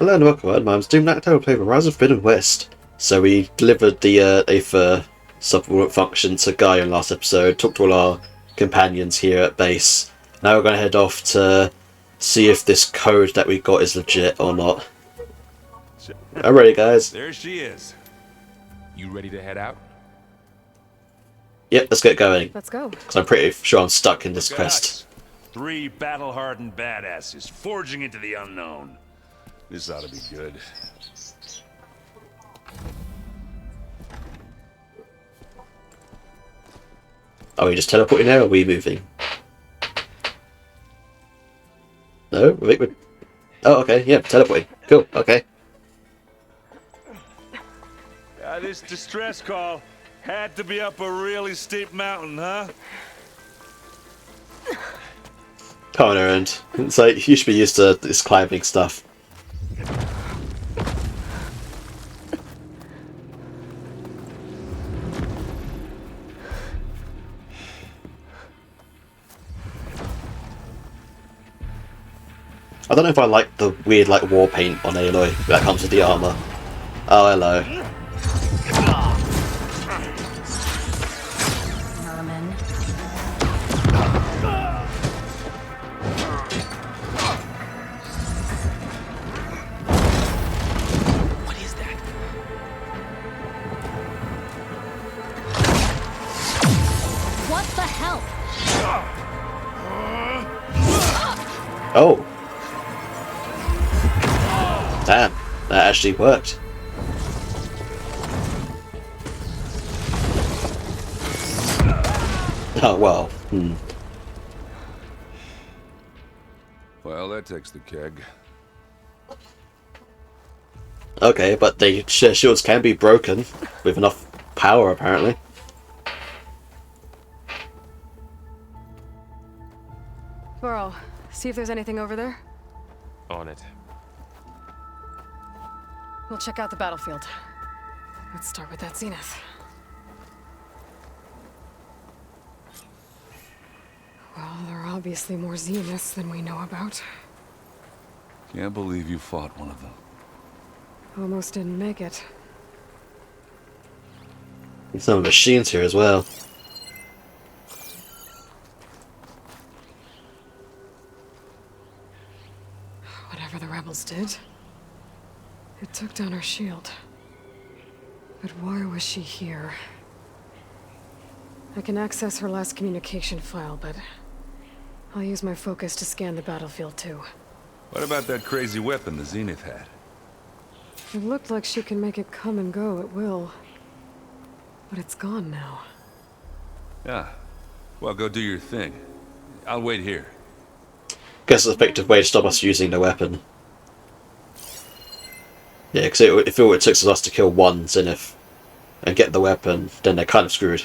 Hello and welcome, my name's Doom Knight. I play the Rise of Forbidden West. So we delivered the Aether supplement function to Guy in last episode, talked to all our companions here at base. Now we're going to head off to see if this code that we got is legit or not. Alrighty guys. There she is. You ready to head out? Yep, let's get going. Let's go. Because I'm pretty sure I'm stuck in this Look at quest. us. 3 battle-hardened badasses forging into the unknown. This ought to be good. Are we just teleporting there or are we moving? No? I think we're... Oh, okay, yeah, teleporting. Cool, okay. This distress call had to be up a really steep mountain, huh? Come on, Aaron. It's like, you should be used to this climbing stuff. I don't know if I like the weird war paint on Aloy that comes with the armor. Oh, hello. Merman. What is that? What the hell? Oh. Damn, that actually worked. Oh, well. Well, that takes the keg. Okay, but the shields can be broken with enough power, apparently. Burrow, see if there's anything over there. On it. We'll check out the battlefield. Let's start with that Zenith. Well, there are obviously more Zeniths than we know about. Can't believe you fought one of them. Almost didn't make it. There's some machines here as well. Whatever the rebels did, it took down our shield. But why was she here? I can access her last communication file, but I'll use my focus to scan the battlefield too. What about that crazy weapon the Zenith had? It looked like she can make it come and go at will. But it's gone now. Yeah. Well, go do your thing. I'll wait here. Guess it's an effective way to stop us using the weapon. Yeah, because if all it took was us to kill one Zenith and get the weapon, then they're kind of screwed.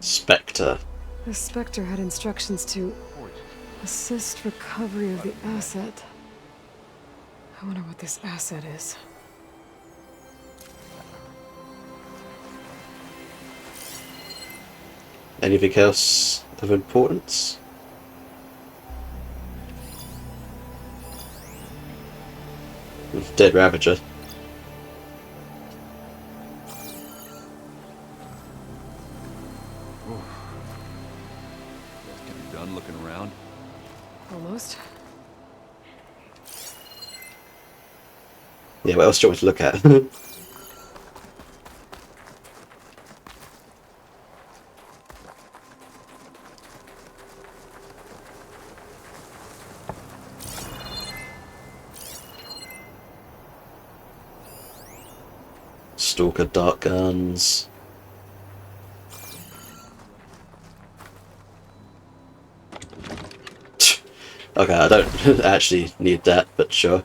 Spectre. The Spectre had instructions to assist recovery of the asset. I wonder what this asset is. Anything else of importance? Dead Ravager. Get done looking around. Almost. Yeah, what else do you want to look at? Stalker Dark Guns. Okay, I don't actually need that, but sure.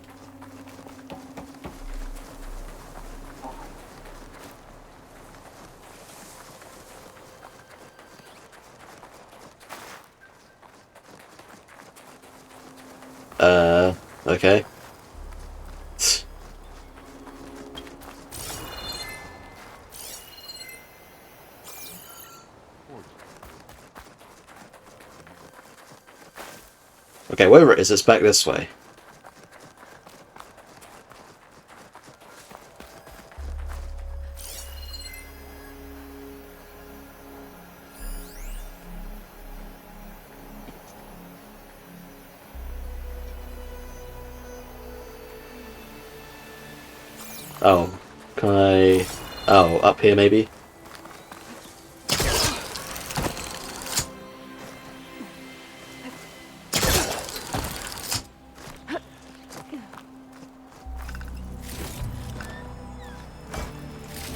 Okay. Okay, wherever it is, it's back this way. Oh, can I... Oh, up here maybe?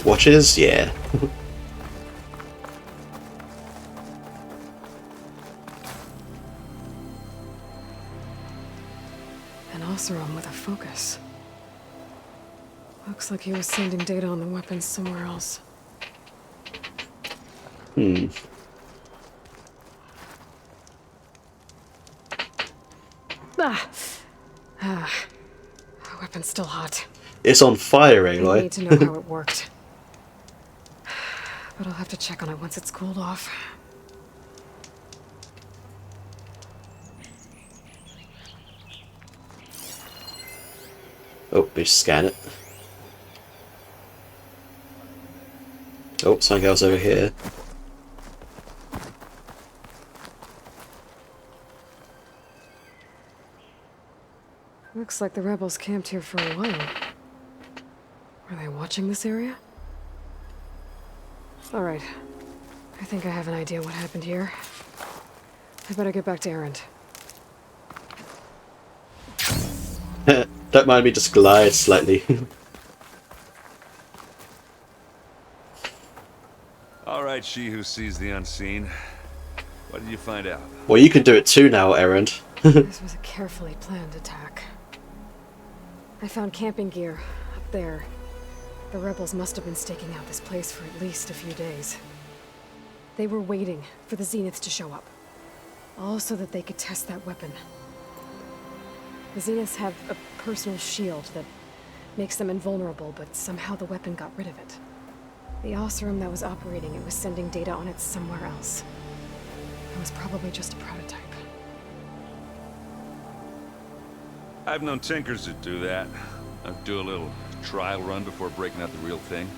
Watches? Yeah. An Oseram with a focus. Looks like he was sending data on the weapons somewhere else. Hmm. Ah! Ah. Weapon's still hot. It's on fire, I Aloy. need to know how it worked. But I'll have to check on it once it's cooled off. Oh, we scan it. Oh, something else over here. Looks like the rebels camped here for a while. Were they watching this area? Alright. I think I have an idea what happened here. I better get back to Erend. Don't mind me, just glide slightly. All right, she who sees the unseen. What did you find out? Well, you can do it too now, Erend. This was a carefully planned attack. I found camping gear up there. The rebels must have been staking out this place for at least a few days. They were waiting for the Zeniths to show up. All so that they could test that weapon. The Zeniths have a personal shield that makes them invulnerable, but somehow the weapon got rid of it. The Oseram that was operating it was sending data on it somewhere else. It was probably just a prototype. I've known tinkers that do that. I'd do a little trial run before breaking out the real thing.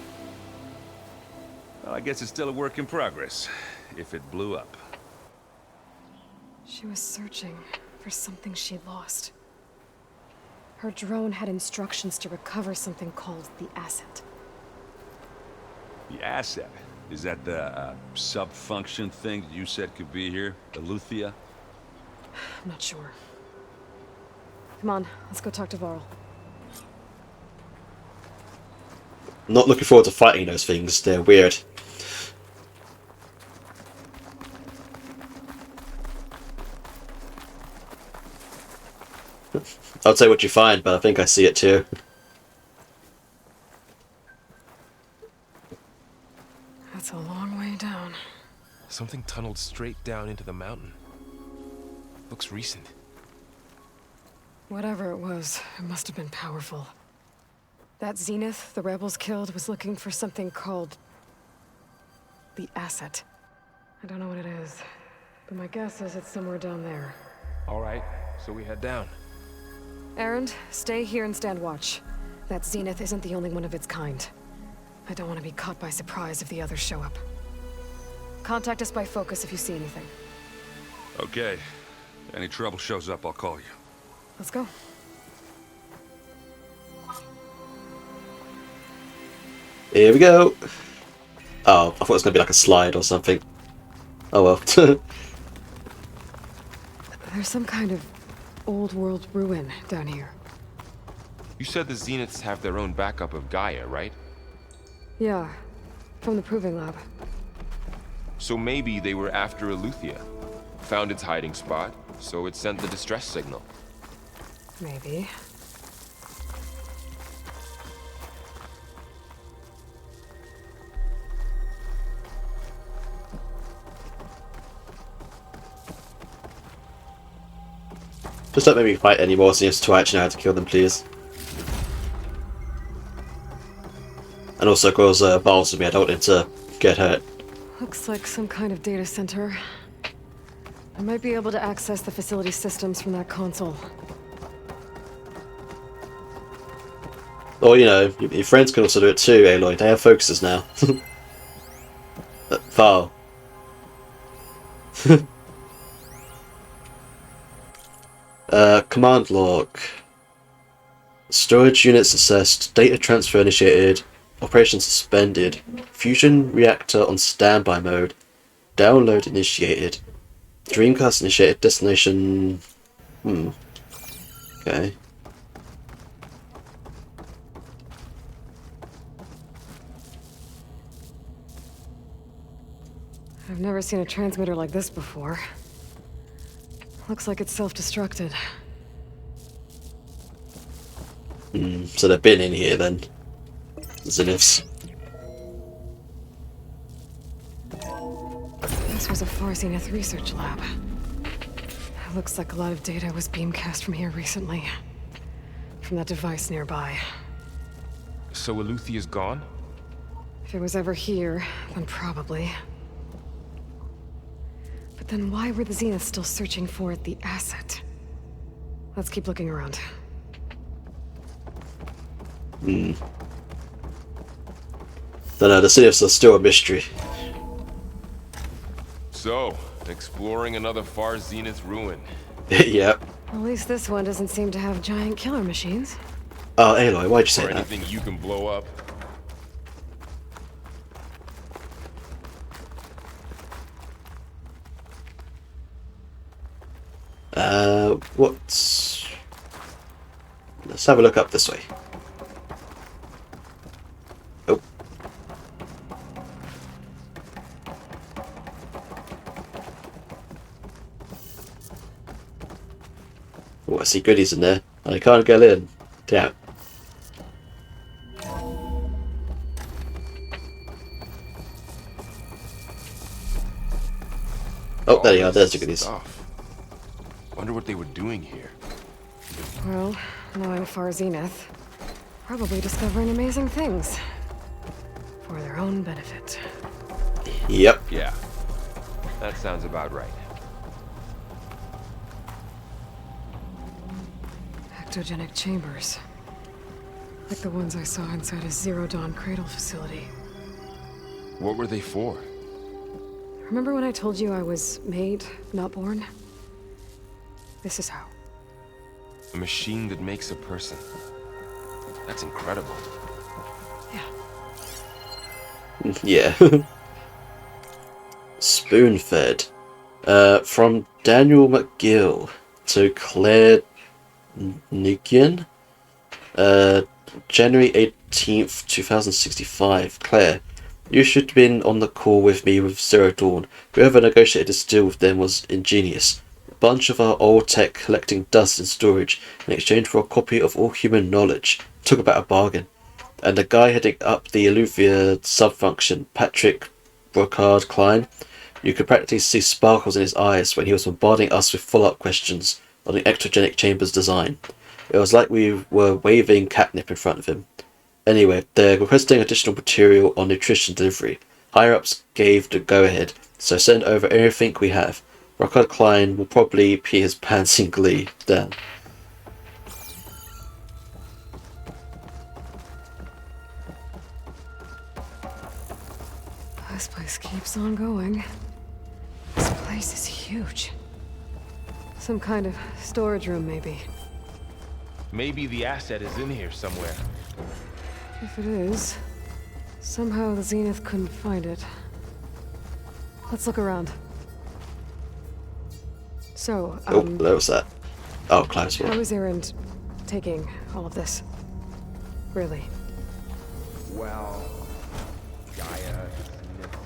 Well, I guess it's still a work in progress, if it blew up. She was searching for something she'd lost. Her drone had instructions to recover something called the Asset. The asset? Is that the sub-function thing that you said could be here? Eleuthia? I'm not sure. Come on, let's go talk to Varl. Not looking forward to fighting those things, they're weird. I'll tell you what you find, but I think I see it too. That's a long way down. Something tunneled straight down into the mountain. Looks recent. Whatever it was, it must have been powerful. That Zenith the rebels killed was looking for something called the Asset. I don't know what it is, but my guess is it's somewhere down there. All right, so we head down. Erend, stay here and stand watch. That Zenith isn't the only one of its kind. I don't want to be caught by surprise if the others show up. Contact us by focus if you see anything. Okay. Any trouble shows up, I'll call you. Let's go. Here we go. Oh, I thought it was going to be like a slide or something. Oh well. There's some kind of old world ruin down here. You said the Zeniths have their own backup of Gaia, right? Yeah, from the Proving Lab. So maybe they were after Eleuthia. Found its hiding spot, so it sent the distress signal. Maybe. Just don't make me fight any more Zeniths to actually know how to kill them, please. And also, cause Varl's with me, I don't want him to get hurt. Looks like some kind of data center. I might be able to access the facility systems from that console. Or, you know, your friends can also do it too, Aloy. They have focuses now. File. Command log. Storage units assessed. Data transfer initiated. Operation suspended. Fusion reactor on standby mode. Download initiated. Dreamcast initiated. Destination... Okay. I've never seen a transmitter like this before. Looks like it's self-destructed. So they've been in here then. Zeniths. This was a Far Zenith research lab. It looks like a lot of data was beamcast from here recently. From that device nearby. So Eluthia's gone? If it was ever here, then probably. But then why were the Zeniths still searching for the asset? Let's keep looking around. Don't know, the Zeniths are still a mystery. So, exploring another Far Zenith ruin. Yep. At least this one doesn't seem to have giant killer machines. Oh, Aloy, why'd you say Or that? anything you can blow up. What's... Let's have a look up this way. Oh. Oh, I see goodies in there. And I can't get in. Damn. Oh, there you are. There's the goodies. Stuff. Wonder what they were doing here. Well, knowing Far Zenith, probably discovering amazing things. For their own benefit. Yep. Yeah, that sounds about right. Ectogenic chambers. Like the ones I saw inside a Zero Dawn cradle facility. What were they for? Remember when I told you I was made, not born? This is how. A machine that makes a person. That's incredible. Yeah. Yeah. Spoon-fed. From Daniel McGill to Claire Nigian. January 18th, 2065. Claire, you should have been on the call with me with Zero Dawn. Whoever negotiated this deal with them was ingenious. A bunch of our old tech collecting dust in storage in exchange for a copy of all human knowledge. Talk about a bargain. And the guy heading up the Eleuthia sub-function, Patrick Brocard Klein, you could practically see sparkles in his eyes when he was bombarding us with follow-up questions on the ectogenic chamber's design. It was like we were waving catnip in front of him. Anyway, they're requesting additional material on nutrition delivery. Higher-ups gave the go-ahead, so send over everything we have. Brocard Klein will probably pee his pants in glee. Damn. This place keeps on going. This place is huge. Some kind of storage room, maybe. Maybe the asset is in here somewhere. If it is, somehow the Zenith couldn't find it. Let's look around. So, Oh, there was that. Oh, close how one. is Erend taking all of this? Really? Well, Gaia, Zenith,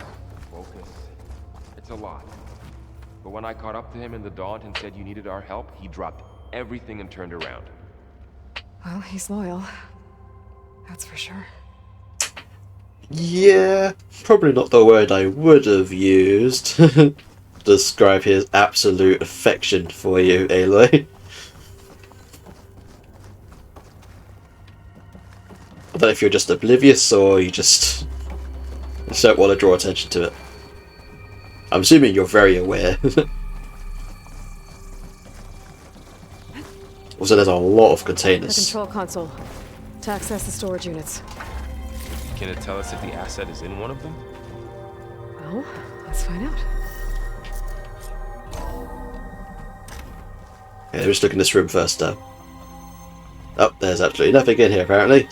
Focus. It's a lot. But when I caught up to him in the Daunt and said you needed our help, he dropped everything and turned around. Well, he's loyal. That's for sure. Yeah, probably not the word I would have used to describe his absolute affection for you, Aloy. I don't know if you're just oblivious or you just don't want to draw attention to it. I'm assuming you're very aware. Also, there's a lot of The containers. control console. To access the storage units. Can it tell us if the asset is in one of them? Well, let's find out. Yeah, just look in this room first, though. Oh, there's absolutely nothing in here, apparently.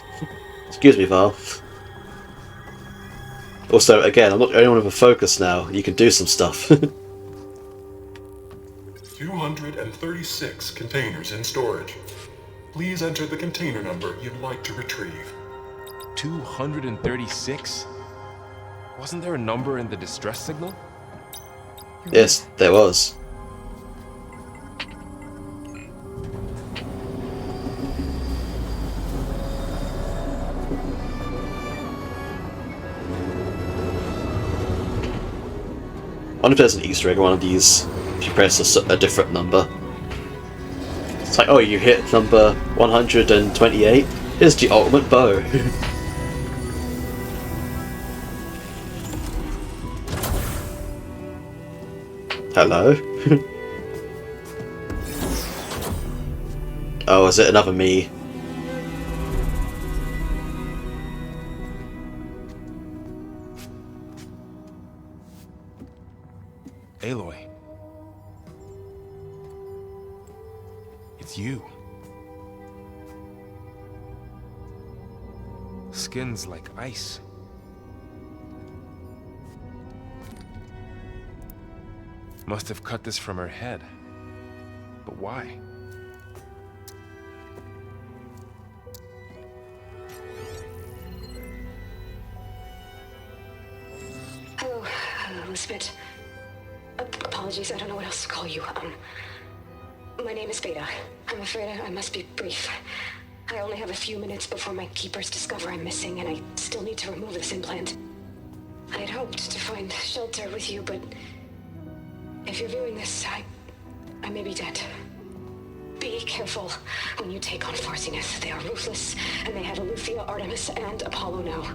Excuse me, Val. Also, again, I'm not the only one with a focus now. You can do some stuff. 236 containers in storage. Please enter the container number you'd like to retrieve. 236? Wasn't there a number in the distress signal? Yes, there was. I wonder if there's an Easter egg on one of these if you press a different number. It's like, oh, you hit number 128? Here's the ultimate bow. Hello? Oh, is it another me? Aloy. It's you. Skin's like ice. Must have cut this from her head. But why? Hello, Elizabeth. Apologies, I don't know what else to call you. My name is Beta. I'm afraid I must be brief. I only have a few minutes before my keepers discover I'm missing, and I still need to remove this implant. I had hoped to find shelter with you, but if you're viewing this, I may be dead. Be careful when you take on Far Zenith. They are ruthless, and they have Eleuthia, Artemis, and Apollo now.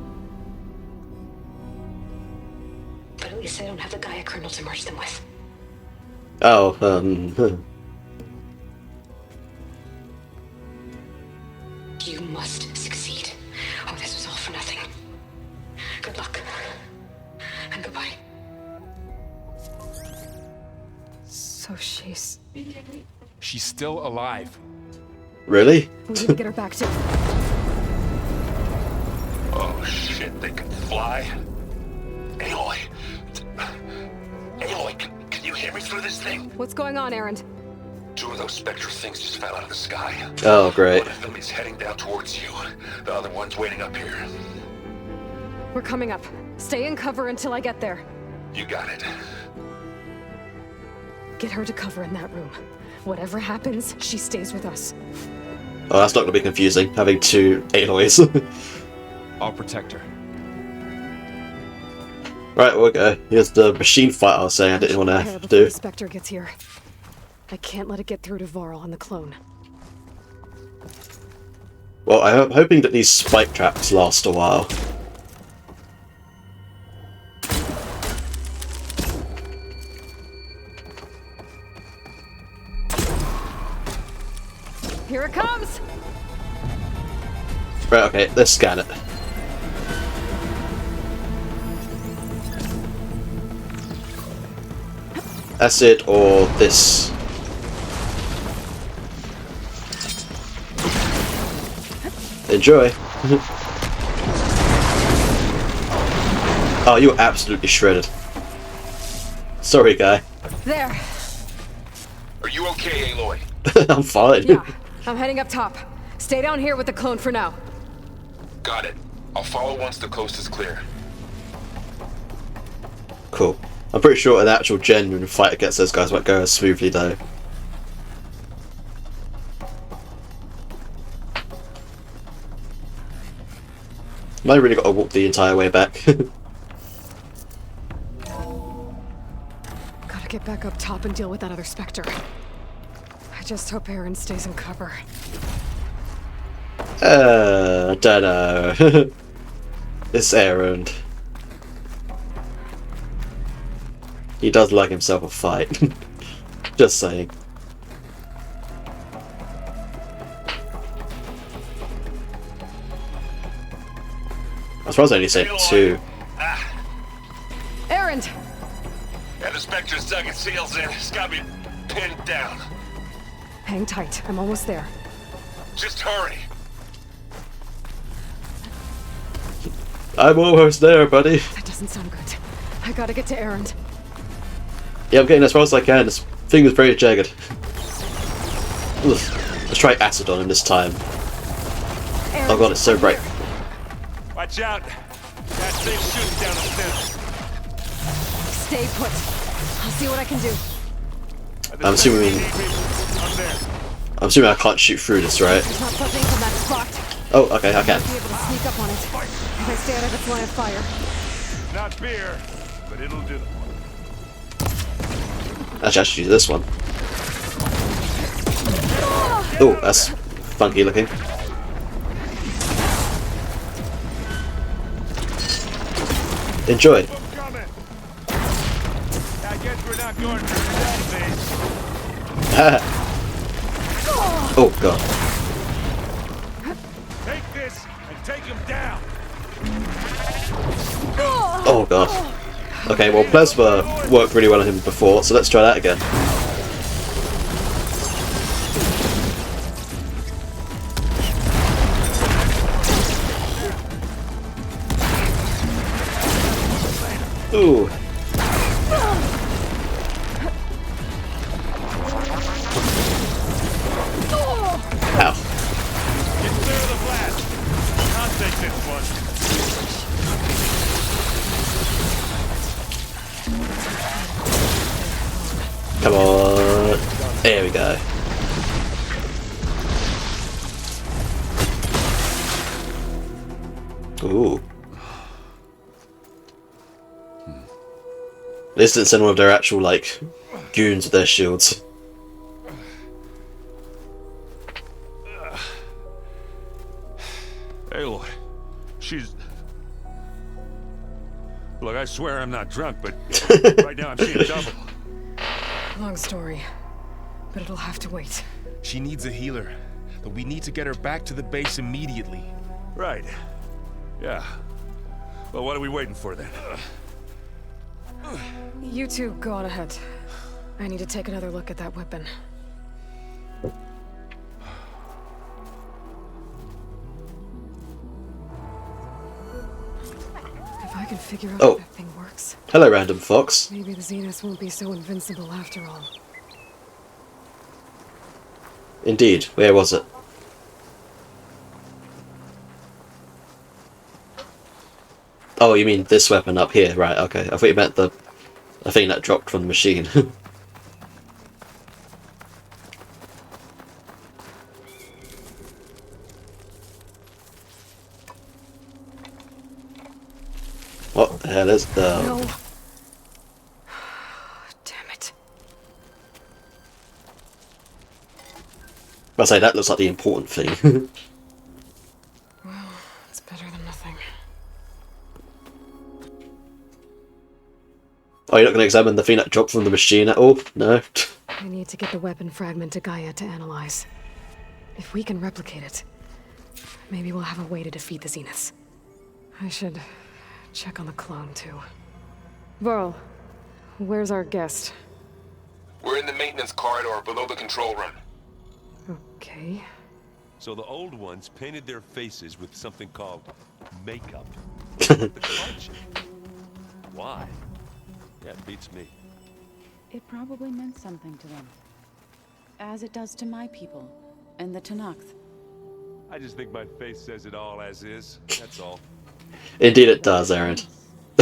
But at least they don't have the Gaia kernel to merge them with. Oh, You must succeed, or this was all for nothing. Good luck. And goodbye. So she's... She's still alive. really? We need to get her back to... Oh shit, they can fly? Aloy! Aloy, can you hear me through this thing? What's going on, Erend? Two of those Spectre things just fell out of the sky. Oh, great. One of them is heading down towards you. The other one's waiting up here. We're coming up. Stay in cover until I get there. You got it. Get her to cover in that room. Whatever happens, she stays with us. Oh, that's not going to be confusing, having two Aloys. I'll protect her. Right, we'll go. Here's the machine fight I was saying I didn't want to Prepare have to before do. the Spectre gets here. I can't let it get through to Varl and the clone. Well, I'm hoping that these spike traps last a while. Here it comes! Right, okay, let's scan it. Acid or this. Enjoy. Oh, you're absolutely shredded. Sorry, guy. There! Are you okay, Aloy? I'm fine. Yeah, I'm heading up top. Stay down here with the clone for now. Got it. I'll follow once the coast is clear. Cool. I'm pretty sure an actual genuine fight against those guys won't go as smoothly, though. I really got to walk the entire way back. Gotta get back up top and deal with that other Spectre. I just hope Erend stays in cover. Don't know. This Erend. He does like himself a fight. Just saying. I suppose I only said 2. Erend! Yeah, the Spectre's dug its heels in. It's got me pinned down. Hang tight. I'm almost there. Just hurry. I'm almost there, buddy. That doesn't sound good. I gotta get to Erend. Yeah, I'm getting as far as I can. This thing was very jagged. Ugh. Let's try acid on him this time. Erend, Oh god, it's so bright. Watch out! That thing's shooting down the center. Stay put. I'll see what I can do. I'm assuming I can't shoot through this, right? There's not something from that spot. Oh, okay, I can. I'll be able to sneak up on it. If I stay out of its line of fire. Not beer, but it'll do. Actually, I should use this one. Oh, that's funky looking. Enjoy. Coming. I guess we're not going through that phase. Oh god. Take this and take him down. Oh god. Okay, well Plasma worked really well on him before, so let's try that again. Ooh. Ow. Get clear of the blast. I'll take this one. Come on. There we go. Ooh. This didn't send one of their actual, like, goons with their shields. Aloy, she's... Look, I swear I'm not drunk, but right now I'm seeing double. Long story. But it'll have to wait. She needs a healer, but we need to get her back to the base immediately. Right. Yeah. Well, what are we waiting for then? You two go on ahead. I need to take another look at that weapon. If I can figure out how that thing works, Hello, random fox. maybe the Zeniths won't be so invincible after all. Indeed. Where was it? Oh, you mean this weapon up here? Right, okay. I thought you meant the thing that dropped from the machine. What the hell is the... No. Damn it. I say that looks like the important thing. Well, it's better than nothing. Oh, you're not going to examine the thing that dropped from the machine at all? No? I need to get the weapon fragment to Gaia to analyze. If we can replicate it, maybe we'll have a way to defeat the Zeniths. I should check on the clone, too. Varl, where's our guest? We're in the maintenance corridor below the control room. Okay. So the old ones painted their faces with something called makeup. The culture. Why? Yeah, it beats me. It probably meant something to them. As it does to my people, and the Tenakth. I just think my face says it all as is. That's all. Indeed it does, Aaron.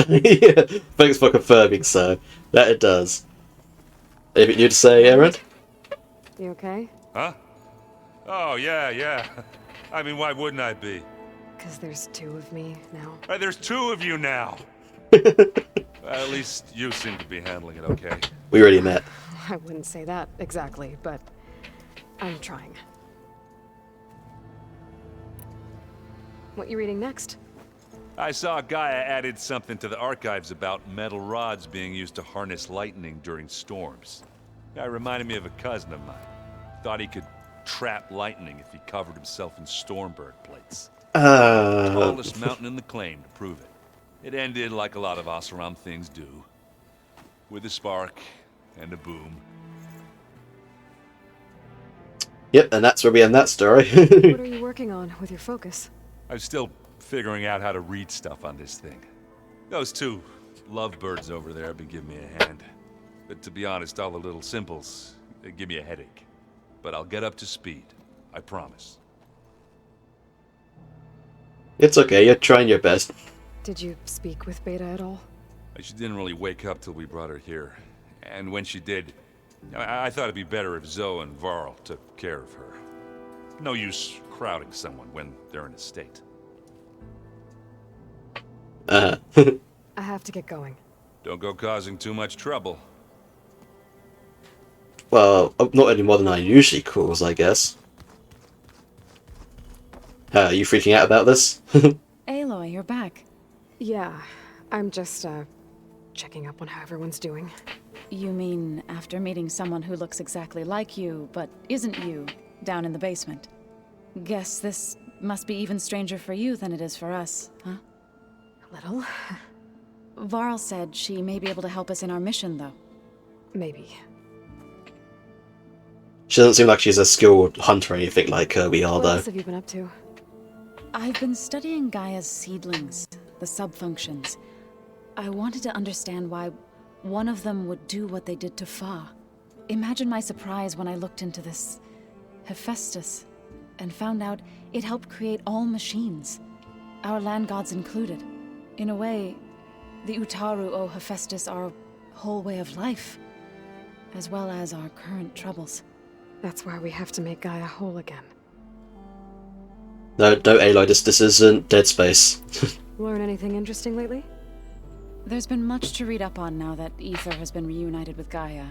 Yeah, thanks for confirming, so. That it does. Anything new to say, Aaron? You okay? Huh? Oh, yeah. I mean, why wouldn't I be? Because there's two of me now. There's two of you now. Well, at least you seem to be handling it okay. We already met. I wouldn't say that exactly, but I'm trying. What you reading next? I saw Gaia added something to the archives about metal rods being used to harness lightning during storms. Guy reminded me of a cousin of mine. Thought he could trap lightning if he covered himself in Stormbird plates. Tallest mountain in the claim to prove it. It ended like a lot of Oseram things do. With a spark and a boom. Yep, and that's where we end that story. What are you working on with your focus? I'm still figuring out how to read stuff on this thing. Those two lovebirds over there have been giving me a hand. But to be honest, all the little symbols, they give me a headache. But I'll get up to speed. I promise. It's okay, you're trying your best. Did you speak with Beta at all? She didn't really wake up till we brought her here. And when she did, I thought it'd be better if Zoe and Varl took care of her. No use crowding someone when they're in a state. I have to get going. Don't go causing too much trouble. Well, not any more than I usually cause, I guess. Are you freaking out about this? Aloy, you're back. Yeah, I'm just, checking up on how everyone's doing. You mean after meeting someone who looks exactly like you, but isn't you, down in the basement? Guess this must be even stranger for you than it is for us, huh? A little. Varl said she may be able to help us in our mission, though. Maybe. She doesn't seem like she's a skilled hunter or anything like we are, What though. else have you been up to? I've been studying Gaia's seedlings, the subfunctions. I wanted to understand why one of them would do what they did to Fa. Imagine my surprise when I looked into this Hephaestus and found out it helped create all machines, our land gods included. In a way, the Utaru owe Hephaestus our whole way of life, as well as our current troubles. That's why we have to make Gaia whole again. No, Aloy, this isn't Dead Space. Learn anything interesting lately? There's been much to read up on now that Aether has been reunited with Gaia.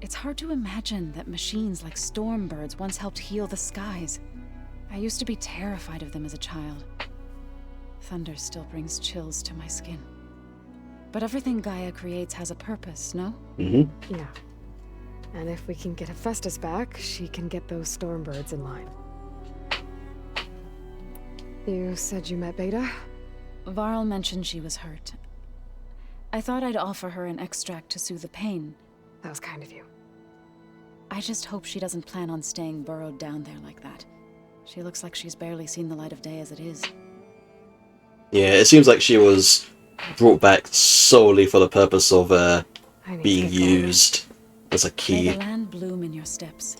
It's hard to imagine that machines like Stormbirds once helped heal the skies. I used to be terrified of them as a child. Thunder still brings chills to my skin. But everything Gaia creates has a purpose, no? Mm-hmm. Yeah. And if we can get Hephaestus back, she can get those Stormbirds in line. You said you met Beta? Varl mentioned she was hurt. I thought I'd offer her an extract to soothe the pain. That was kind of you. I just hope she doesn't plan on staying burrowed down there like that. She looks like she's barely seen the light of day as it is. Yeah, it seems like she was brought back solely for the purpose of being used as a May key, the land bloom in your steps.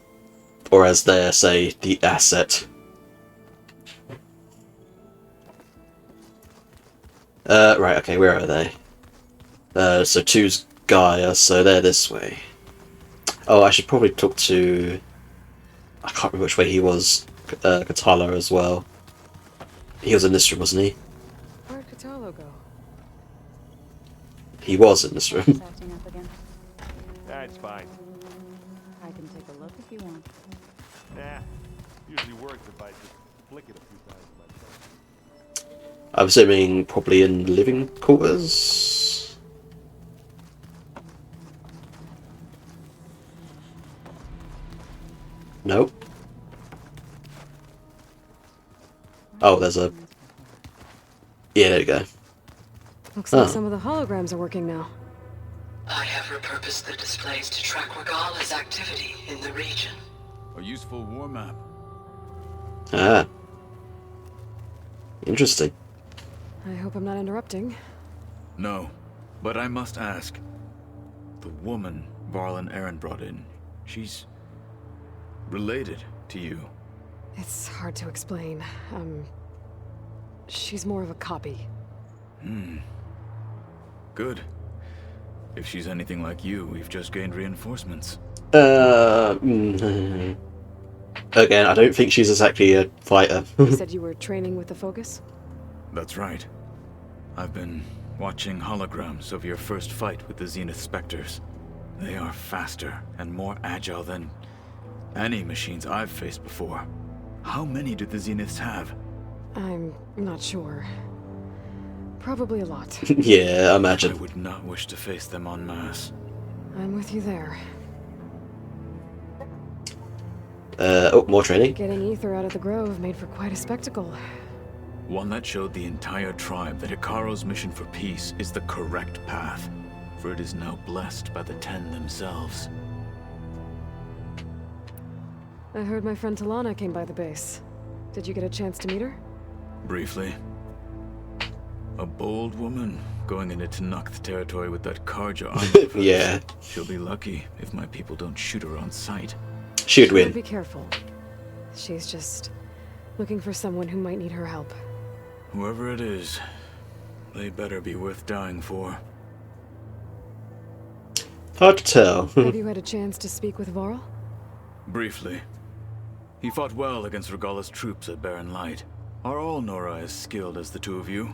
or as they say, the asset. Right, okay, where are they? So two's Gaia, so they're this way. Oh, I should probably talk to... I can't remember which way he was. Katala as well. He was in this room, wasn't he? Where'd Katalo go? He was in this room. Acting up again. That's fine. I can take a look if you want. Nah. Usually works if I just flick it a few times myself. I'm assuming probably in living quarters. Nope. Oh, there's a... Yeah, there you go. Looks like some of the holograms are working now. I have repurposed the displays to track Regala's activity in the region. A useful war map. Ah. Interesting. I hope I'm not interrupting. No, but I must ask. The woman Varl and Aaron brought in, she's related to you. It's hard to explain. She's more of a copy. Good. If she's anything like you, we've just gained reinforcements. Again, I don't think she's exactly a fighter. You said you were training with the Focus? That's right. I've been watching holograms of your first fight with the Zenith Spectres. They are faster and more agile than any machines I've faced before. How many do the Zeniths have? I'm not sure. Probably a lot. Yeah, I imagine. I would not wish to face them en masse. I'm with you there. Oh, more training. Getting Aether out of the Grove made for quite a spectacle. One that showed the entire tribe that Hikaro's mission for peace is the correct path, for it is now blessed by the Ten themselves. I heard my friend Talana came by the base. Did you get a chance to meet her? Briefly. A bold woman going into Tenakth territory with that Karja army. Yeah. She'll be lucky if my people don't shoot her on sight. She'd win. Be careful. She's just looking for someone who might need her help. Whoever it is, they better be worth dying for. Hard to tell. Have you had a chance to speak with Varl? Briefly. He fought well against Regalla's troops at Barren Light. Are all Nora as skilled as the two of you?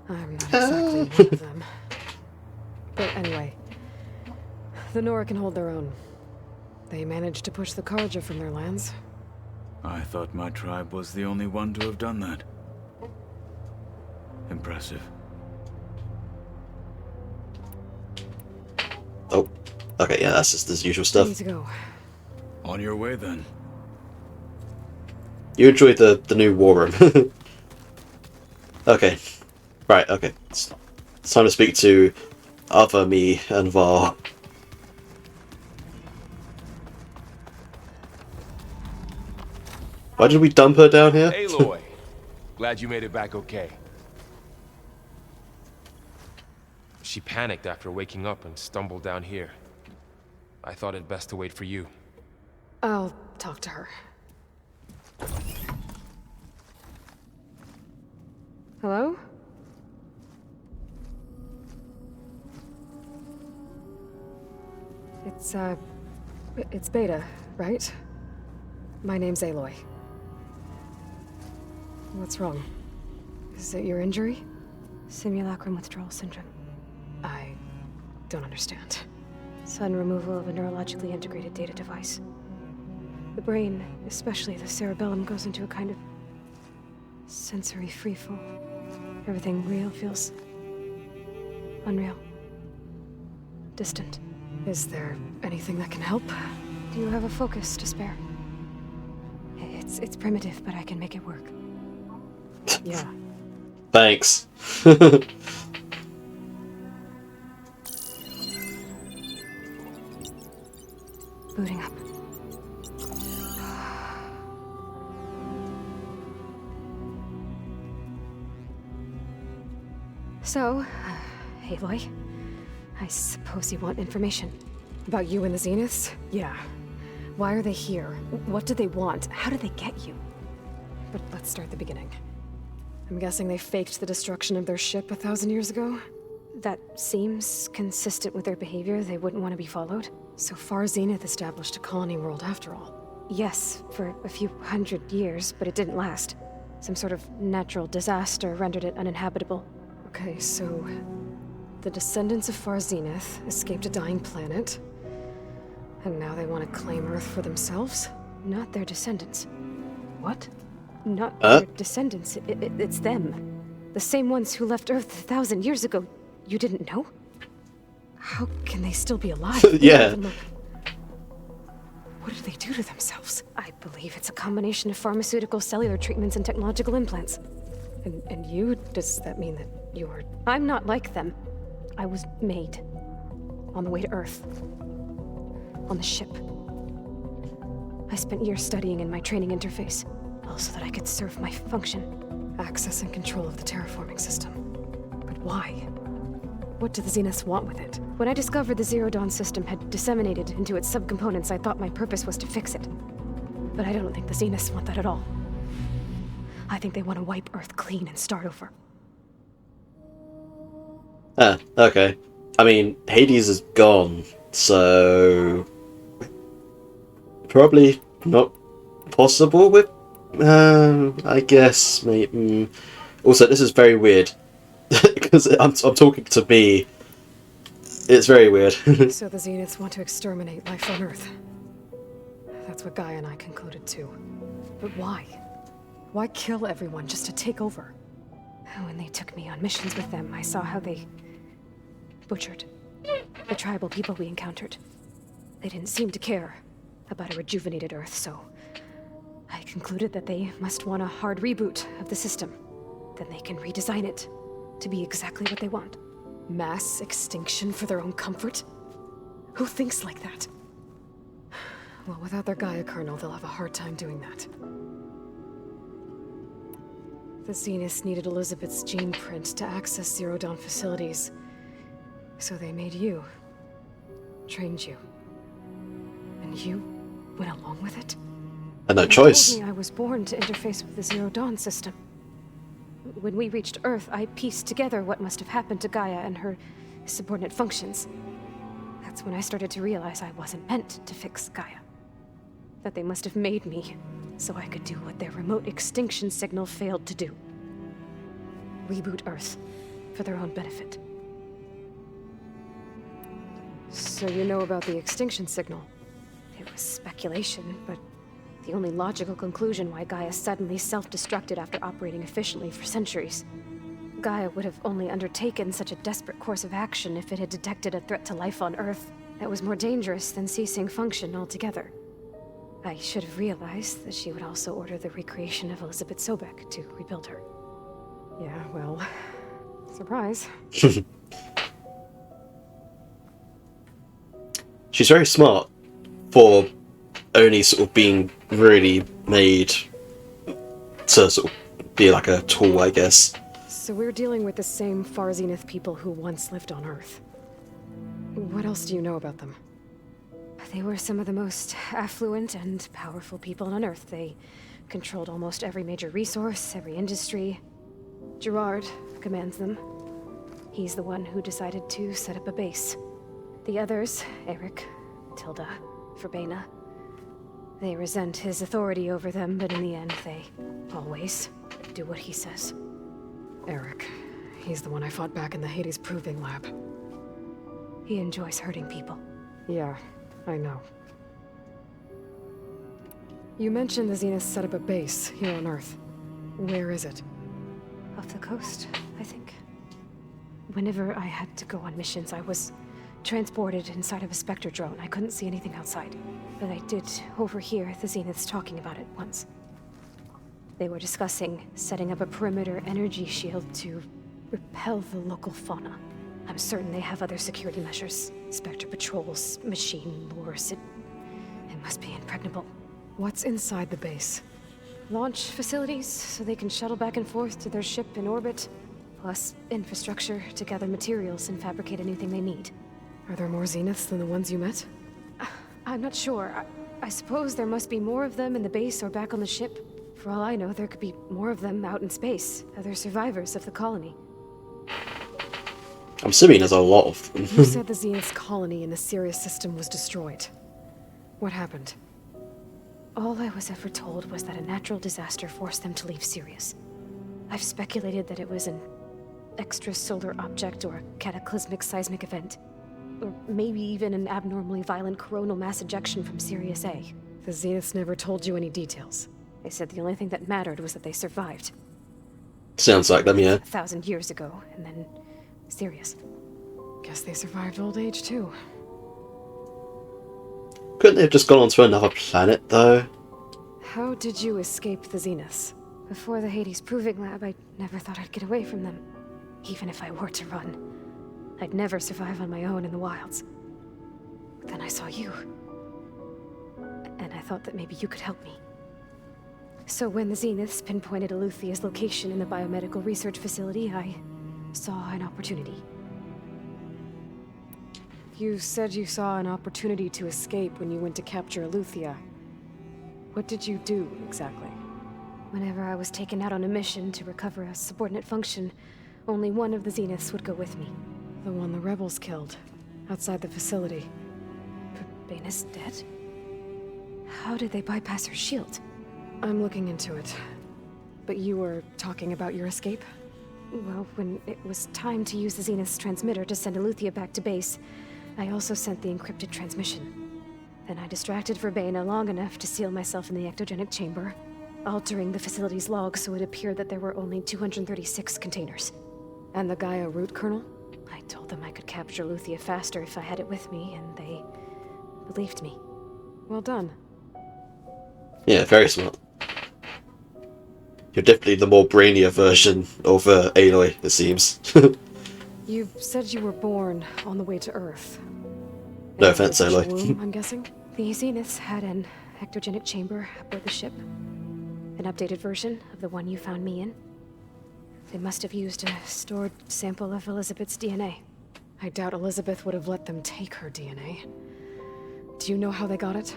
I'm not exactly one of them. But anyway, the Nora can hold their own. They managed to push the Karja from their lands. I thought my tribe was the only one to have done that. Impressive. Oh, okay, yeah, that's just the usual I stuff. need to go. On your way then. You enjoyed the new war room. Okay. Right, okay. It's time to speak to other me and Var. Why did we dump her down here? Aloy, glad you made it back okay. She panicked after waking up and stumbled down here. I thought it best to wait for you. I'll talk to her. Hello? It's Beta, right? My name's Aloy. What's wrong? Is it your injury? Simulacrum withdrawal syndrome. I don't understand. Sudden removal of a neurologically integrated data device. The brain, especially the cerebellum, goes into a kind of sensory freefall. Everything real feels unreal. Distant. Is there anything that can help? Do you have a focus to spare? It's primitive, but I can make it work. Yeah. Thanks. Booting up. So, Aloy, I suppose you want information. About you and the Zeniths? Yeah. Why are they here? What do they want? How did they get you? But let's start at the beginning. I'm guessing they faked the destruction of their ship 1,000 years ago? That seems consistent with their behavior. They wouldn't want to be followed. So far, Zenith established a colony world after all. Yes, for a few hundred years, but it didn't last. Some sort of natural disaster rendered it uninhabitable. Okay, so the descendants of Far Zenith escaped a dying planet, and now they want to claim Earth for themselves? Not their descendants. What? Not their descendants. It's them. The same ones who left Earth 1,000 years ago. You didn't know? How can they still be alive? Yeah. What did they do to themselves? I believe it's a combination of pharmaceutical, cellular treatments, and technological implants. And you? Does that mean that you're... I'm not like them. I was made. On the way to Earth. On the ship. I spent years studying in my training interface, all so that I could serve my function. Access and control of the terraforming system. But why? What do the Zeniths want with it? When I discovered the Zero Dawn system had disseminated into its subcomponents, I thought my purpose was to fix it. But I don't think the Zeniths want that at all. I think they want to wipe Earth clean and start over. Okay. I mean, Hades is gone, so... probably not possible with... I guess, maybe... Also, this is very weird. Because I'm talking to me. It's very weird. So the Zeniths want to exterminate life on Earth. That's what Gaia and I concluded too. But why? Why kill everyone just to take over? When they took me on missions with them, I saw how they butchered the tribal people we encountered. They didn't seem to care about a rejuvenated Earth, so I concluded that they must want a hard reboot of the system. then they can redesign it to be exactly what they want. Mass extinction for their own comfort? Who thinks like that? Well, without their Gaia kernel, they'll have a hard time doing that. The Zeniths needed Elizabeth's gene print to access Zero Dawn facilities. So they made you. Trained you. And you went along with it? And no They choice. told me I was born to interface with the Zero Dawn system. When we reached Earth, I pieced together what must have happened to Gaia and her subordinate functions. That's when I started to realize I wasn't meant to fix Gaia. That they must have made me so I could do what their remote extinction signal failed to do. Reboot Earth for their own benefit. So you know about the extinction signal? It was speculation, but the only logical conclusion why Gaia suddenly self-destructed after operating efficiently for centuries. Gaia would have only undertaken such a desperate course of action if it had detected a threat to life on Earth that was more dangerous than ceasing function altogether. I should have realized that she would also order the recreation of Elizabeth Sobek to rebuild her. Yeah, well, surprise. She's very smart for only sort of being really made to sort of be like a tool, I guess. So we're dealing with the same Far Zenith people who once lived on Earth. What else do you know about them? They were some of the most affluent and powerful people on Earth. They controlled almost every major resource, every industry. Gerard commands them. He's the one who decided to set up a base. The others, Eric, Tilda, Verbena, they resent his authority over them, but in the end, they always do what he says. Eric. He's the one I fought back in the Hades Proving Lab. He enjoys hurting people. Yeah, I know. You mentioned the Zeniths set up a base here on Earth. Where is it? Off the coast, I think. Whenever I had to go on missions, I was transported inside of a Spectre drone. I couldn't see anything outside. But I did overhear the Zeniths talking about it once. They were discussing setting up a perimeter energy shield to repel the local fauna. I'm certain they have other security measures. Spectre patrols, machine lures. It must be impregnable. What's inside the base? Launch facilities, so they can shuttle back and forth to their ship in orbit. Plus infrastructure to gather materials and fabricate anything they need. Are there more Zeniths than the ones you met? I'm not sure. I suppose there must be more of them in the base or back on the ship. For all I know, there could be more of them out in space, other survivors of the colony. I'm assuming there's a lot of them. You said the Zenith's colony in the Sirius system was destroyed. What happened? All I was ever told was that a natural disaster forced them to leave Sirius. I've speculated that it was an extrasolar object or a cataclysmic seismic event. Or maybe even an abnormally violent coronal mass ejection from Sirius A. The Zeniths never told you any details. They said the only thing that mattered was that they survived. Sounds like them, yeah. 1,000 years ago, and then Sirius. Guess they survived old age too. Couldn't they have just gone on to another planet, though? How did you escape the Zeniths? Before the Hades Proving Lab, I never thought I'd get away from them. Even if I were to run. I'd never survive on my own in the wilds. But then I saw you. And I thought that maybe you could help me. So when the Zeniths pinpointed Eluthia's location in the biomedical research facility, I saw an opportunity. You said you saw an opportunity to escape when you went to capture Eluthia. What did you do, exactly? Whenever I was taken out on a mission to recover a subordinate function, only one of the Zeniths would go with me. The one the rebels killed, outside the facility. Verbena's dead? How did they bypass her shield? I'm looking into it. But you were talking about your escape? Well, when it was time to use the Zenith's transmitter to send Eluthia back to base, I also sent the encrypted transmission. Then I distracted Verbena long enough to seal myself in the ectogenic chamber, altering the facility's log so it appeared that there were only 236 containers. And the Gaia root kernel? I told them I could capture Eluthia faster if I had it with me, and they believed me. Well done. Yeah, very smart. You're definitely the more brainier version of Aloy, it seems. You said you were born on the way to Earth. No In an offense, artificial Aloy. womb, I'm guessing. The Zeniths had an ectogenic chamber aboard the ship. An updated version of the one you found me in. They must have used a stored sample of Elizabeth's DNA. I doubt Elizabeth would have let them take her DNA. Do you know how they got it?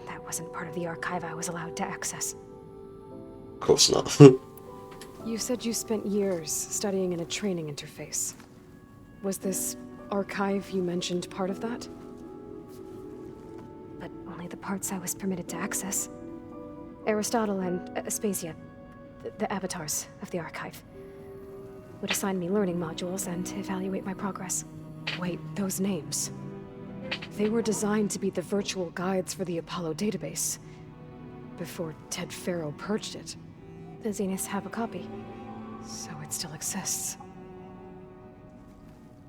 That wasn't part of the archive I was allowed to access. Of course not. You said you spent years studying in a training interface. Was this archive you mentioned part of that? But only the parts I was permitted to access. Aristotle and Aspasia, the avatars of the archive, would assign me learning modules and evaluate my progress. Wait, those names. They were designed to be the virtual guides for the Apollo database. Before Ted Faro purged it. The Zeniths have a copy, so it still exists.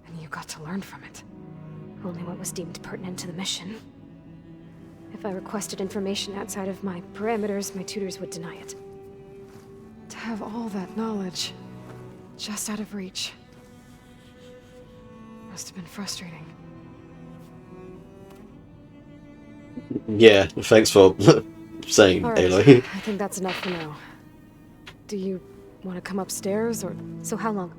And you got to learn from it. Only what was deemed pertinent to the mission. If I requested information outside of my parameters, my tutors would deny it. To have all that knowledge, just out of reach, must have been frustrating. Yeah, thanks for saying, All right, Aloy. I think that's enough for now. Do you want to come upstairs, or... So how long?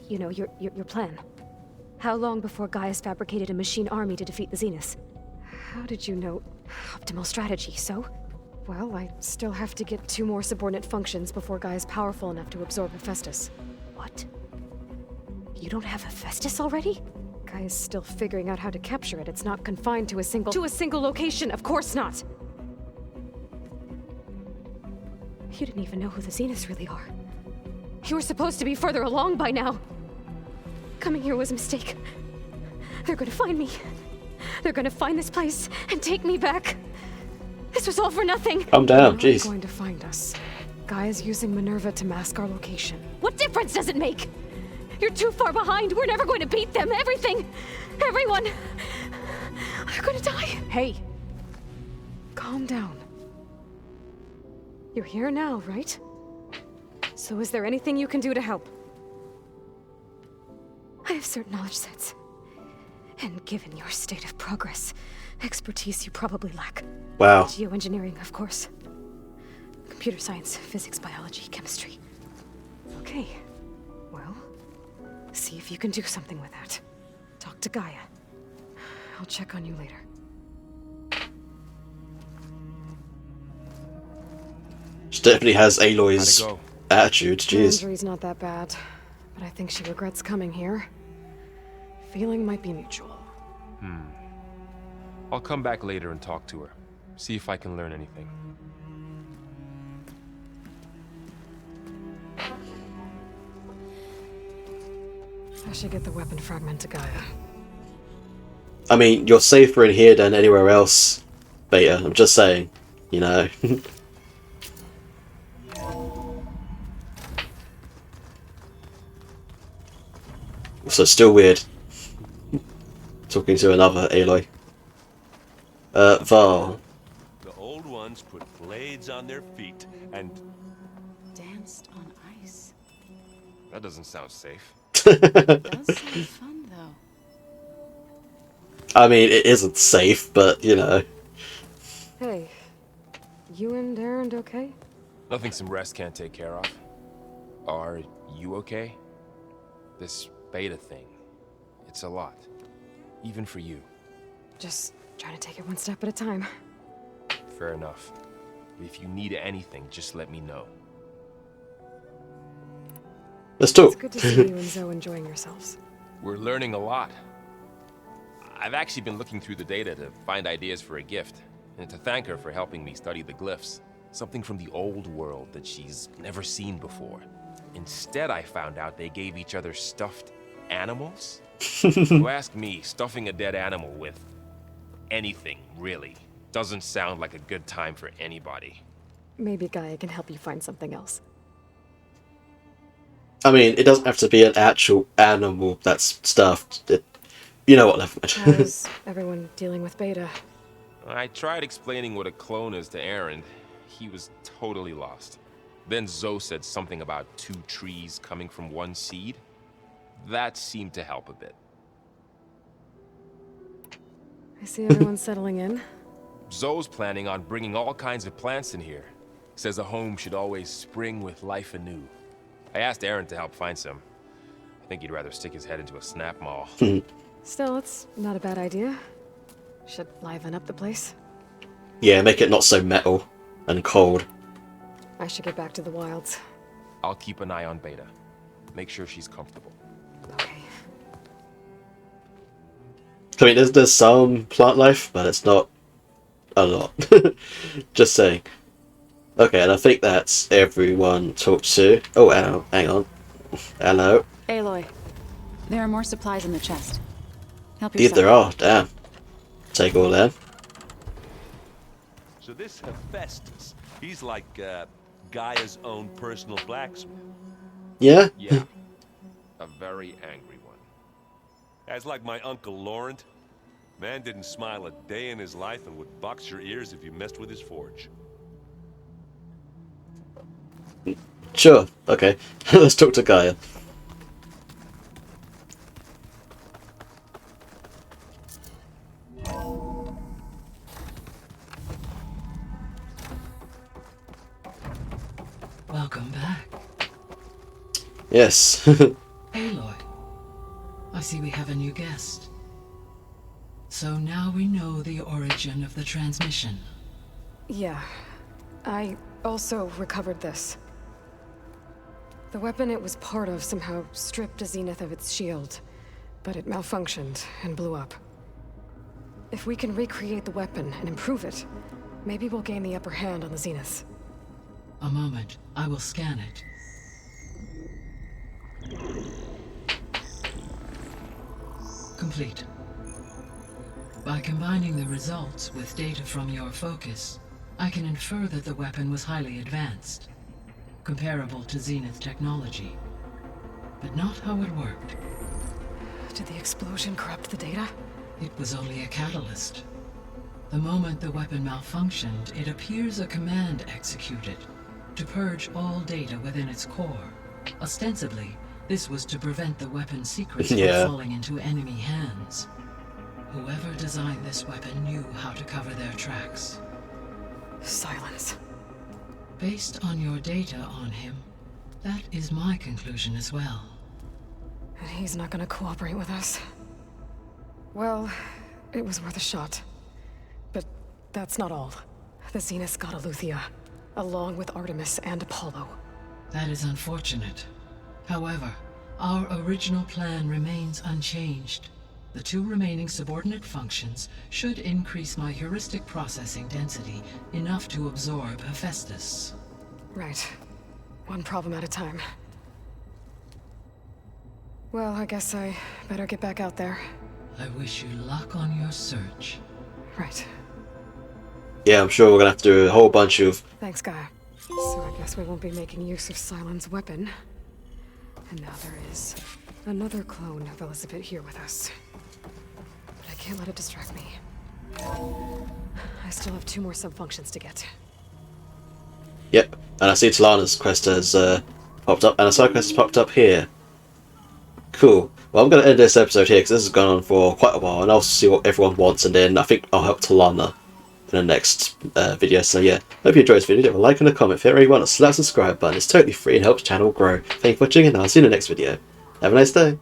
You know, your plan. How long before Gaius fabricated a machine army to defeat the Zeniths? How did you know? Optimal strategy, so? Well, I still have to get 2 more subordinate functions before Guy is powerful enough to absorb Hephaestus. What? You don't have Hephaestus already? Guy is still figuring out how to capture it. It's not confined to a single... To a single location! Of course not! You didn't even know who the Zeniths really are. You were supposed to be further along by now! Coming here was a mistake. They're gonna find me. They're gonna find this place and take me back. This was all for nothing. Calm down, They're jeez. going to find us. Guy is using Minerva to mask our location. What difference does it make? You're too far behind. We're never going to beat them. Everything. Everyone. They're gonna die. Hey. Calm down. You're here now, right? So is there anything you can do to help? I have certain knowledge sets. And given your state of progress, expertise you probably lack. Wow. Geoengineering, of course. Computer science, physics, biology, chemistry. Okay. Well, see if you can do something with that. Talk to Gaia. I'll check on you later. She definitely has Aloy's How'd it attitude, Her jeez. injury's not that bad, but I think she regrets coming here. Feeling might be mutual. I'll come back later and talk to her. See if I can learn anything. I should get the weapon fragment to Gaia. I mean, you're safer in here than anywhere else, Beta. I'm just saying, you know. So still weird. Talking to another Aloy. Val. The old ones put blades on their feet and... Danced on ice. That doesn't sound safe. Does sound fun, though. I mean, it isn't safe, but, you know. Hey, you and Erend okay? Nothing some rest can't take care of. Are you okay? This Beta thing, it's a lot. Even for you. Just trying to take it one step at a time. Fair enough. If you need anything, just let me know. Let's talk. It's good to see you and Zoe enjoying yourselves. We're learning a lot. I've actually been looking through the data to find ideas for a gift, and to thank her for helping me study the glyphs. Something from the old world that she's never seen before. Instead, I found out they gave each other stuffed animals. You ask me, stuffing a dead animal with anything, really, doesn't sound like a good time for anybody. Maybe Gaia can help you find something else. I mean, it doesn't have to be an actual animal that's stuffed. You know what, never mind. How's everyone dealing with Beta? I tried explaining what a clone is to Aaron. He was totally lost. Then Zoe said something about 2 trees coming from 1 seed. That seemed to help a bit. I see everyone settling in. Zoe's planning on bringing all kinds of plants in here. Says a home should always spring with life anew. I asked Aaron to help find some. I think he'd rather stick his head into a snap mall. Still, it's not a bad idea. Should liven up the place. Yeah, make it not so metal and cold. I should get back to the wilds. I'll keep an eye on Beta. Make sure she's comfortable. Okay. I mean, there's some plant life, but it's not a lot. Just saying. Okay, and I think that's everyone talked to. Oh, hello. Hang on. Hello. Aloy, there are more supplies in the chest. Help If yourself. there are, damn. Take all that. So this Hephaestus, he's like Gaia's own personal blacksmith. Yeah? Yeah. A very angry one. That's like my Uncle Laurent. Man didn't smile a day in his life and would box your ears if you messed with his forge. Sure. Okay. Let's talk to Gaia. Welcome back. Yes. Aloy, I see we have a new guest. So now we know the origin of the transmission. Yeah. I also recovered this. The weapon it was part of somehow stripped Zenith of its shield, but it malfunctioned and blew up. If we can recreate the weapon and improve it, maybe we'll gain the upper hand on the Zeniths. A moment, I will scan it. Complete. By combining the results with data from your focus, I can infer that the weapon was highly advanced, comparable to Zenith technology, but not how it worked. Did the explosion corrupt the data? It was only a catalyst. The moment the weapon malfunctioned, it appears a command executed to purge all data within its core. Ostensibly, this was to prevent the weapon's secrets from falling into enemy hands. Whoever designed this weapon knew how to cover their tracks. Silence. Based on your data on him, that is my conclusion as well. And he's not gonna cooperate with us. Well, it was worth a shot. But that's not all. The Zeniths got Eleuthia, along with Artemis and Apollo. That is unfortunate. However, our original plan remains unchanged. The 2 remaining subordinate functions should increase my heuristic processing density enough to absorb Hephaestus. Right. One problem at a time. Well, I guess I better get back out there. I wish you luck on your search. Right. Yeah, I'm sure we're gonna have to do a whole bunch of... Thanks, Gaia. So I guess we won't be making use of Sylens' weapon. And now there is another clone of Elizabeth here with us. But I can't let it distract me. I still have 2 more sub-functions to get. Yep, and I see Talana's quest has popped up, and a side quest has popped up here. Cool. Well, I'm going to end this episode here, because this has gone on for quite a while, and I'll see what everyone wants, and then I think I'll help Talana in the next video. So yeah, hope you enjoyed this video. Leave a like and a comment if you really want to. Slap the subscribe button. It's totally free and helps the channel grow. Thank you for watching, and I'll see you in the next video. Have a nice day.